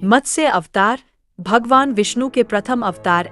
मत्स्य अवतार भगवान विष्णु के प्रथम अवतार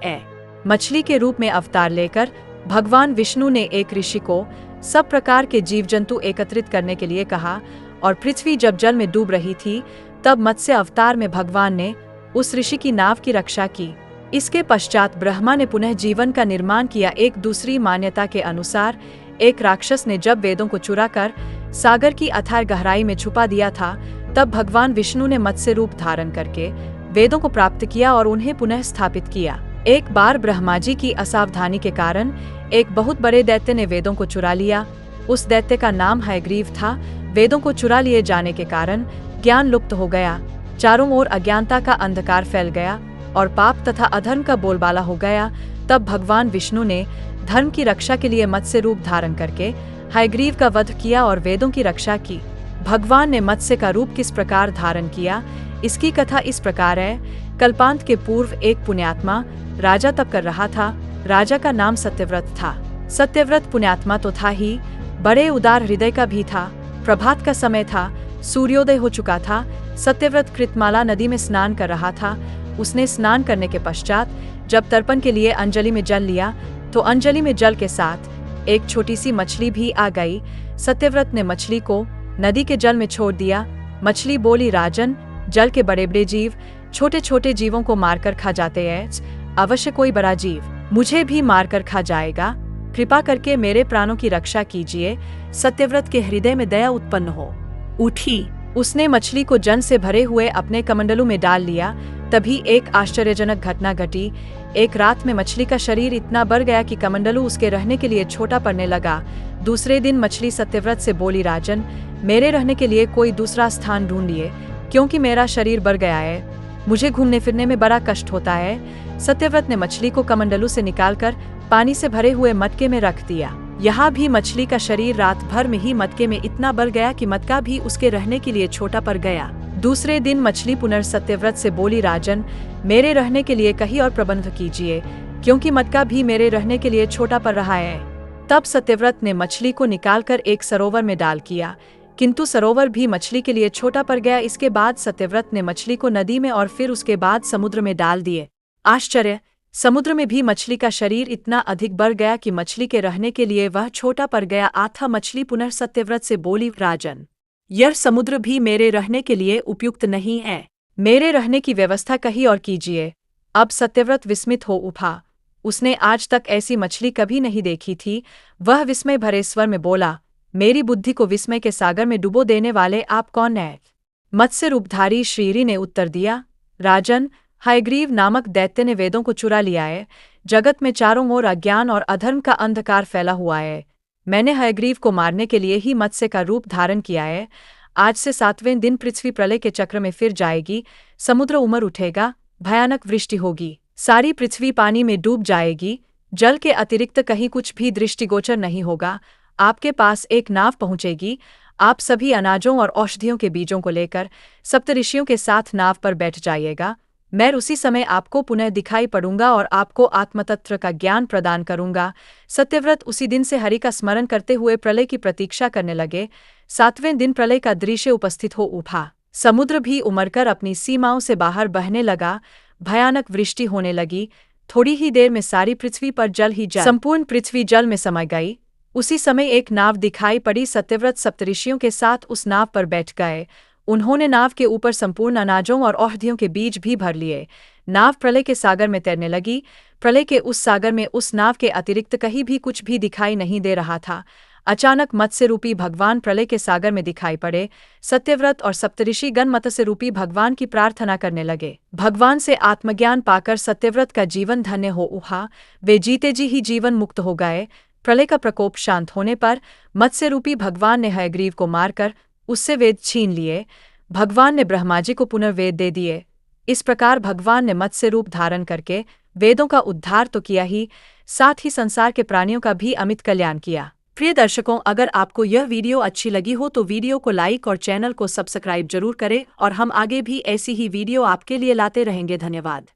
मछली के रूप में अवतार लेकर भगवान विष्णु ने एक ऋषि को सब प्रकार के जीव जंतु एकत्रित करने के लिए कहा और पृथ्वी जब जल में डूब रही थी तब मत्स्य अवतार में भगवान ने उस ऋषि की नाव की रक्षा की। इसके पश्चात ब्रह्मा ने पुनः जीवन का निर्माण किया। एक दूसरी मान्यता के अनुसार एक राक्षस ने जब वेदों को चुराकर सागर की अथाह गहराई में छुपा दिया था, तब भगवान विष्णु ने मत्स्य रूप धारण करके वेदों को प्राप्त किया और उन्हें पुनः स्थापित किया। एक बार ब्रह्मा जी की असावधानी के कारण एक बहुत बड़े दैत्य ने वेदों को चुरा लिया। उस दैत्य का नाम हयग्रीव था। वेदों को चुरा लिए जाने के कारण ज्ञान लुप्त हो गया, चारों ओर अज्ञानता का अंधकार फैल गया और पाप तथा अधर्म का बोलबाला हो गया। तब भगवान विष्णु ने धर्म की रक्षा के लिए मत्स्य रूप धारण करके हयग्रीव का वध किया और वेदों की रक्षा की। भगवान ने मत्स्य का रूप किस प्रकार धारण किया, इसकी कथा इस प्रकार है। कल्पांत के पूर्व एक पुण्यात्मा राजा तप कर रहा था। राजा का नाम सत्यव्रत था। सत्यव्रत पुण्यात्मा तो था ही, बड़े उदार हृदय का भी था। प्रभात का समय था, सूर्योदय हो चुका था। सत्यव्रत कृतमाला नदी में स्नान कर रहा था। उसने स्नान करने के पश्चात जब तर्पण के लिए अंजलि में जल लिया तो अंजलि में जल के साथ एक छोटी सी मछली भी आ गई। सत्यव्रत ने मछली को नदी के जल में छोड़ दिया। मछली बोली, राजन, जल के बड़े बड़े जीव छोटे छोटे जीवों को मारकर खा जाते हैं। अवश्य कोई बड़ा जीव मुझे भी मारकर खा जाएगा। कृपा करके मेरे प्राणों की रक्षा कीजिए। सत्यव्रत के हृदय में दया उत्पन्न हो उठी। उसने मछली को जल से भरे हुए अपने कमंडलू में डाल लिया। तभी एक आश्चर्यजनक घटना घटी। एक रात में मछली का शरीर इतना बढ़ गया कि कमंडलू उसके रहने के लिए छोटा पड़ने लगा। दूसरे दिन मछली सत्यव्रत से बोली, राजन, मेरे रहने के लिए कोई दूसरा स्थान ढूंढिए, क्योंकि मेरा शरीर बढ़ गया है। मुझे घूमने फिरने में बड़ा कष्ट होता है। सत्यव्रत ने मछली को कमंडलू से निकालकर पानी से भरे हुए मटके में रख दिया। यहाँ भी मछली का शरीर रात भर में ही मटके में इतना बढ़ गया कि मटका भी उसके रहने के लिए छोटा पड़ गया। दूसरे दिन मछली पुनः सत्यव्रत से बोली, राजन, मेरे रहने के लिए कहीं और प्रबंध कीजिए, क्योंकि मटका भी मेरे रहने के लिए छोटा पड़ रहा है। तब सत्यव्रत ने मछली को निकालकर एक सरोवर में डाल किया, किंतु सरोवर भी मछली के लिए छोटा पड़ गया। इसके बाद सत्यव्रत ने मछली को नदी में और फिर उसके बाद समुद्र में डाल दिए। आश्चर्य! समुद्र में भी मछली का शरीर इतना अधिक बढ़ गया कि मछली के रहने के लिए वह छोटा पड़ गया। आथा मछली पुनः सत्यव्रत से बोली, राजन, यह समुद्र भी मेरे रहने के लिए उपयुक्त नहीं है। मेरे रहने की व्यवस्था कहीं और कीजिए। अब सत्यव्रत विस्मित हो उठा। उसने आज तक ऐसी मछली कभी नहीं देखी थी। वह विस्मय भरे स्वर में बोला, मेरी बुद्धि को विस्मय के सागर में डुबो देने वाले आप कौन हैं? मत्स्य रूपधारी श्रीहरि ने उत्तर दिया, राजन, हयग्रीव नामक दैत्य ने वेदों को चुरा लिया है। जगत में चारों ओर अज्ञान और अधर्म का अंधकार फैला हुआ है। मैंने हयग्रीव को मारने के लिए ही मत्स्य का रूप धारण किया है। आज से 7वें दिन पृथ्वी प्रलय के चक्र में फिर जाएगी। समुद्र उमड़ उठेगा, भयानक वृष्टि होगी, सारी पृथ्वी पानी में डूब जाएगी। जल के अतिरिक्त कहीं कुछ भी दृष्टिगोचर नहीं होगा। आपके पास एक नाव पहुंचेगी। आप सभी अनाजों और औषधियों के बीजों को लेकर सप्तऋषियों के साथ नाव पर बैठ जाइएगा। मैं उसी समय आपको पुनः दिखाई पड़ूंगा और आपको आत्मतत्व का ज्ञान प्रदान करूंगा। सत्यव्रत उसी दिन से हरि का स्मरण करते हुए प्रलय की प्रतीक्षा करने लगे। 7वें दिन प्रलय का दृश्य उपस्थित हो उठा। समुद्र भी उमड़कर अपनी सीमाओं से बाहर बहने लगा। भयानक वृष्टि होने लगी। थोड़ी ही देर में सारी पृथ्वी पर जल ही जल, संपूर्ण पृथ्वी जल में समा गई। उसी समय एक नाव दिखाई पड़ी। सत्यव्रत सप्तऋषियों के साथ उस नाव पर बैठ गए। उन्होंने नाव के ऊपर संपूर्ण अनाजों और औषधियों के बीज भी भर लिए। नाव प्रलय के सागर में तैरने लगी। प्रलय के उस सागर में उस नाव के अतिरिक्त कहीं भी कुछ भी दिखाई नहीं दे रहा था। अचानक मत्स्य रूपी भगवान प्रलय के सागर में दिखाई पड़े। सत्यव्रत और सप्तऋषि गण मत्स्य रूपी भगवान की प्रार्थना करने लगे। भगवान से आत्मज्ञान पाकर सत्यव्रत का जीवन धन्य हो उठा। वे जीते जी ही जीवन मुक्त हो गए। प्रलय का प्रकोप शांत होने पर मत्स्य रूपी भगवान ने हयग्रीव को मारकर उससे वेद छीन लिए। भगवान ने ब्रह्मा जी को पुनर्वेद दे दिए। इस प्रकार भगवान ने मत्स्य रूप धारण करके वेदों का उद्धार तो किया ही, साथ ही संसार के प्राणियों का भी अमित कल्याण किया। प्रिय दर्शकों, अगर आपको यह वीडियो अच्छी लगी हो तो वीडियो को लाइक और चैनल को सब्सक्राइब जरूर करें और हम आगे भी ऐसी ही वीडियो आपके लिए लाते रहेंगे। धन्यवाद।